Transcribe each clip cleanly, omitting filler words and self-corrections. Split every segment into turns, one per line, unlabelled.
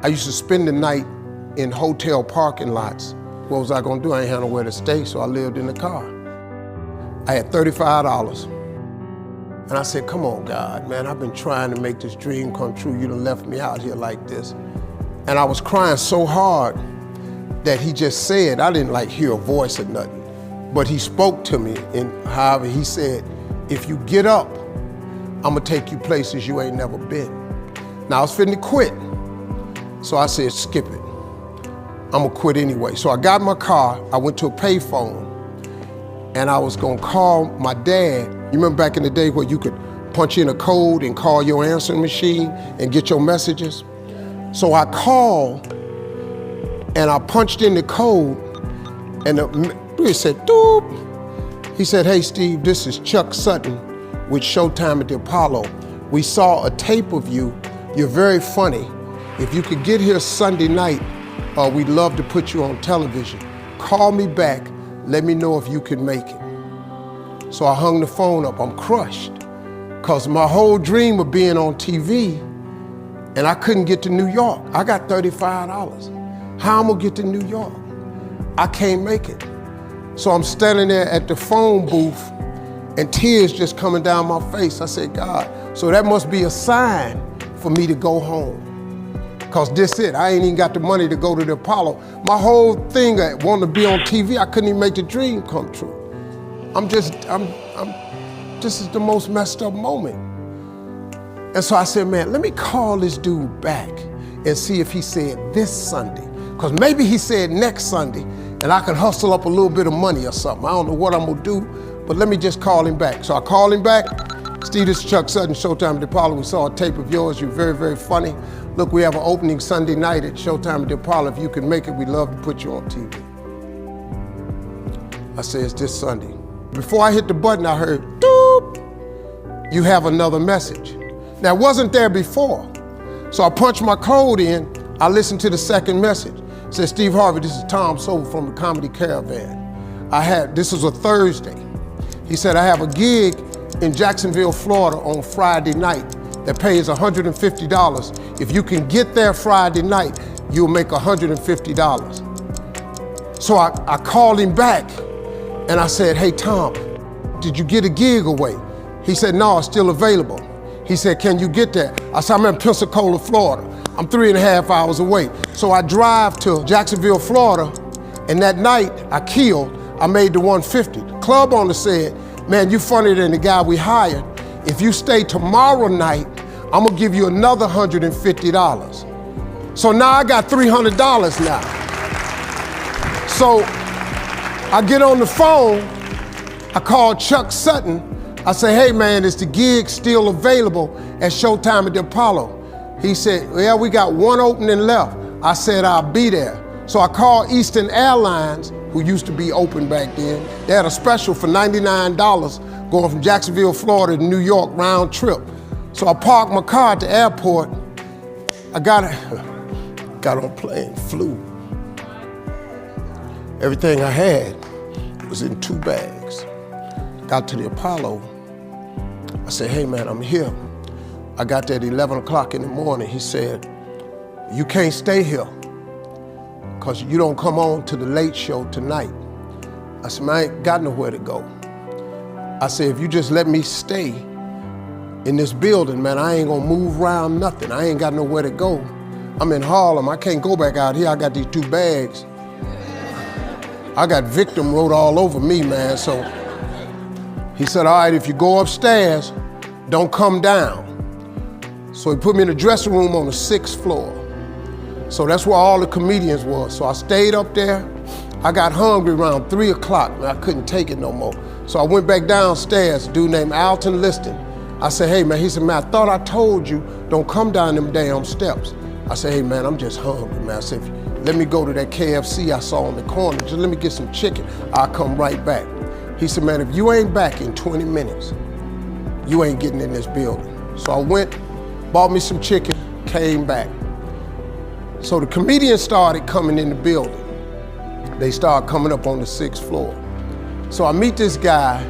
I used to spend the night in hotel parking lots. What was I gonna do? I ain't had nowhere to stay, so I lived in the car. I had $35. And I said, come on, God, man, I've been trying to make this dream come true. You done left me out here like this. And I was crying so hard that he just said, I didn't like hear a voice or nothing, but he spoke to me, and however, he said, if you get up, I'm gonna take you places you ain't never been. Now I was finna quit. So I said, skip it. I'm gonna quit anyway. So I got in my car, I went to a payphone, and I was gonna call my dad. You remember back in the day where you could punch in a code and call your answering machine and get your messages? So I called, and I punched in the code, and it said, doop. He said, hey Steve, this is Chuck Sutton with Showtime at the Apollo. We saw a tape of you. You're very funny. If you could get here Sunday night, we'd love to put you on television. Call me back, let me know if you can make it. So I hung the phone up, I'm crushed. Cause my whole dream of being on TV, and I couldn't get to New York. I got $35. How I'm gonna get to New York? I can't make it. So I'm standing there at the phone booth and tears just coming down my face. I said, God, so that must be a sign for me to go home. Cause this it, I ain't even got the money to go to the Apollo. My whole thing, I wanted to be on TV, I couldn't even make the dream come true. This is the most messed up moment. And so I said, man, let me call this dude back and see if he said this Sunday. Cause maybe he said next Sunday and I can hustle up a little bit of money or something. I don't know what I'm gonna do, but let me just call him back. So I called him back. Steve, this is Chuck Sutton, Showtime at the Apollo. We saw a tape of yours, you're very, very funny. Look, we have an opening Sunday night at Showtime at the Apollo. If you can make it, we'd love to put you on TV. I said, it's this Sunday. Before I hit the button, I heard, doop, you have another message. Now, it wasn't there before. So I punched my code in, I listened to the second message. It said, Steve Harvey, this is Tom Sobel from the Comedy Caravan. This was a Thursday. He said, I have a gig in Jacksonville, Florida on Friday night that pays $150. If you can get there Friday night, you'll make $150. So I called him back and I said, hey Tom, did you get a gig away? He said, no, it's still available. He said, can you get there? I said, I'm in Pensacola, Florida. I'm 3.5 hours away. So I drive to Jacksonville, Florida, and that night I made the 150. The club owner said, man, you funnier than the guy we hired. If you stay tomorrow night, I'm gonna give you another $150. So now I got $300 now. So I get on the phone, I call Chuck Sutton. I say, hey man, is the gig still available at Showtime at the Apollo? He said, well, we got one opening left. I said, I'll be there. So I called Eastern Airlines, who used to be open back then. They had a special for $99 going from Jacksonville, Florida to New York round trip. So I parked my car at the airport. I got on a plane, flew. Everything I had was in 2 bags. Got to the Apollo. I said, hey man, I'm here. I got there at 11 o'clock in the morning. He said, you can't stay here because you don't come on to the late show tonight. I said, man, I ain't got nowhere to go. I said, if you just let me stay in this building, man, I ain't gonna move around nothing. I ain't got nowhere to go. I'm in Harlem, I can't go back out here. I got these 2 bags. I got victim wrote all over me, man. So he said, all right, if you go upstairs, don't come down. So he put me in the dressing room on the 6th floor. So that's where all the comedians was. So I stayed up there. I got hungry around 3 o'clock and I couldn't take it no more. So I went back downstairs, a dude named Alton Liston. I said, hey man, he said, man, I thought I told you, don't come down them damn steps. I said, hey man, I'm just hungry, man. I said, let me go to that KFC I saw on the corner, just let me get some chicken, I'll come right back. He said, man, if you ain't back in 20 minutes, you ain't getting in this building. So I went, bought me some chicken, came back. So the comedians started coming in the building. They started coming up on the 6th floor. So I meet this guy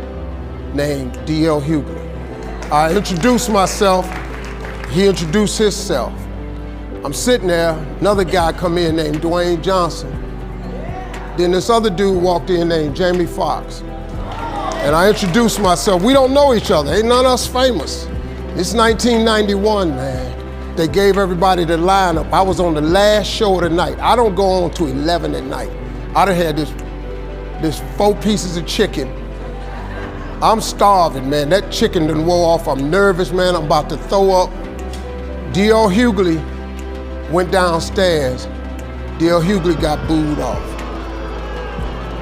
named D.L. Hughley. I introduced myself, he introduced himself. I'm sitting there, another guy come in named Dwayne Johnson. Then this other dude walked in named Jamie Foxx. And I introduced myself. We don't know each other, ain't none of us famous. It's 1991, man. They gave everybody the lineup. I was on the last show of the night. I don't go on to 11 at night. I done had this 4 pieces of chicken. I'm starving, man. That chicken done wore off. I'm nervous, man. I'm about to throw up. D.L. Hughley went downstairs. D.L. Hughley got booed off.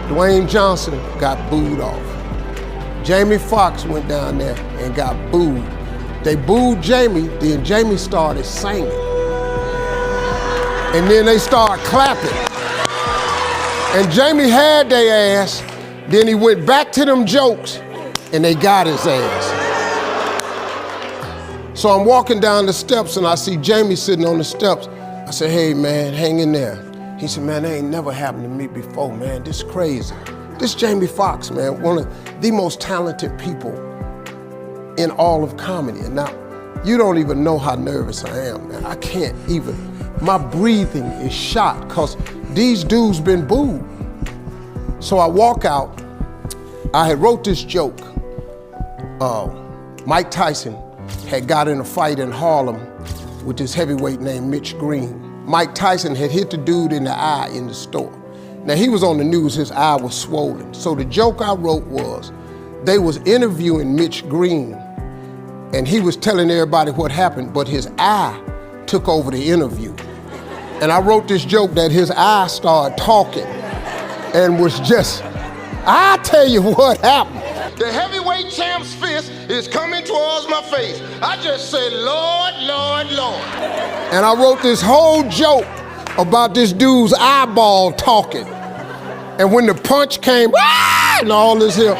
Dwayne Johnson got booed off. Jamie Foxx went down there and got booed. They booed Jamie, then Jamie started singing. And then they started clapping. And Jamie had their ass, then he went back to them jokes, and they got his ass. So I'm walking down the steps and I see Jamie sitting on the steps. I said, hey man, hang in there. He said, man, that ain't never happened to me before, man. This is crazy. This Jamie Foxx, man, one of the most talented people in all of comedy. And now, you don't even know how nervous I am, man. I can't even, my breathing is shot because these dudes been booed. So I walk out, I had wrote this joke. Mike Tyson had got in a fight in Harlem with this heavyweight named Mitch Green. Mike Tyson had hit the dude in the eye in the store. Now he was on the news, his eye was swollen. So the joke I wrote was, they was interviewing Mitch Green and he was telling everybody what happened, but his eye took over the interview. And I wrote this joke that his eye started talking and was just, I tell you what happened. The heavyweight champ's fist is coming towards my face. I just said, Lord, Lord, Lord. And I wrote this whole joke about this dude's eyeball talking. And when the punch came, and all this here,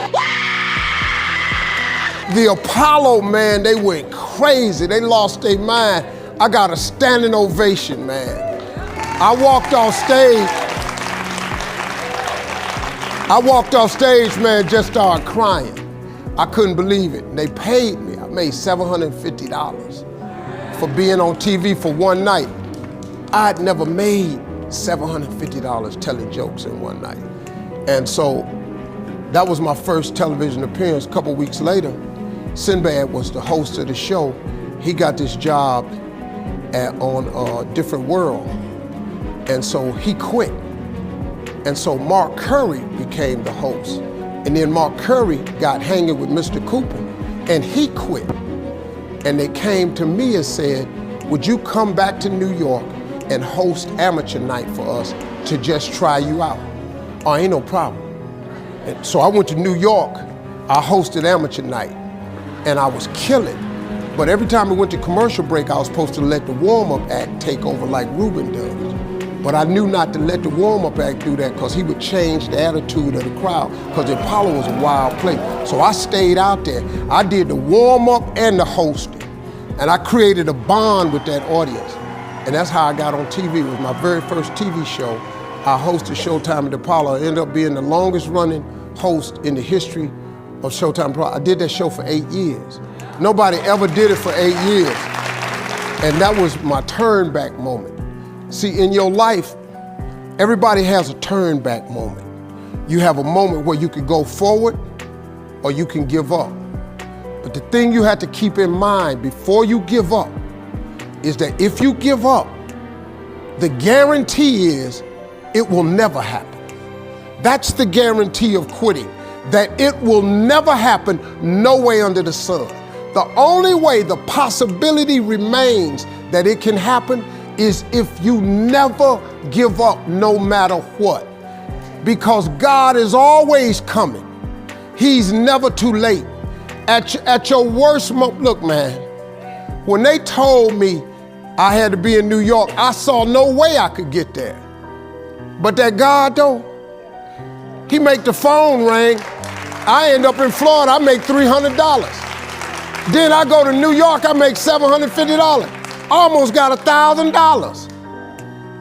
the Apollo, man, they went crazy. They lost their mind. I got a standing ovation, man. I walked off stage, man, just started crying. I couldn't believe it. They paid me. I made $750 for being on TV for one night. I'd never made $750 telling jokes in one night. And so that was my first television appearance. A couple weeks later, Sinbad was the host of the show. He got this job on a Different World. And so he quit. And so Mark Curry became the host. And then Mark Curry got hanging with Mr. Cooper and he quit. And they came to me and said, would you come back to New York and host amateur night for us to just try you out? Oh, ain't no problem. And so I went to New York, I hosted amateur night and I was killing. But every time we went to commercial break, I was supposed to let the warm-up act take over like Ruben does. But I knew not to let the warm-up act do that because he would change the attitude of the crowd because the Apollo was a wild place. So I stayed out there. I did the warm-up and the hosting. And I created a bond with that audience. And that's how I got on TV. It was my very first TV show. I hosted Showtime at the Apollo. I ended up being the longest running host in the history of Showtime Apollo. I did that show for 8 years. Nobody ever did it for 8 years. And that was my turn back moment. See, in your life, everybody has a turn back moment. You have a moment where you can go forward or you can give up. But the thing you have to keep in mind before you give up is that if you give up, the guarantee is it will never happen. That's the guarantee of quitting, that it will never happen no way under the sun. The only way the possibility remains that it can happen is if you never give up no matter what. Because God is always coming. He's never too late. At your worst moment, look man, when they told me I had to be in New York, I saw no way I could get there. But that God though, he make the phone ring. I end up in Florida, I make $300. Then I go to New York, I make $750. Almost got $1,000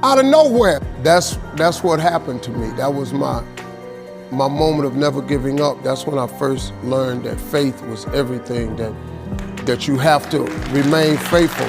out of nowhere. That's what happened to me. That was my moment of never giving up. That's when I first learned that faith was everything, that you have to remain faithful.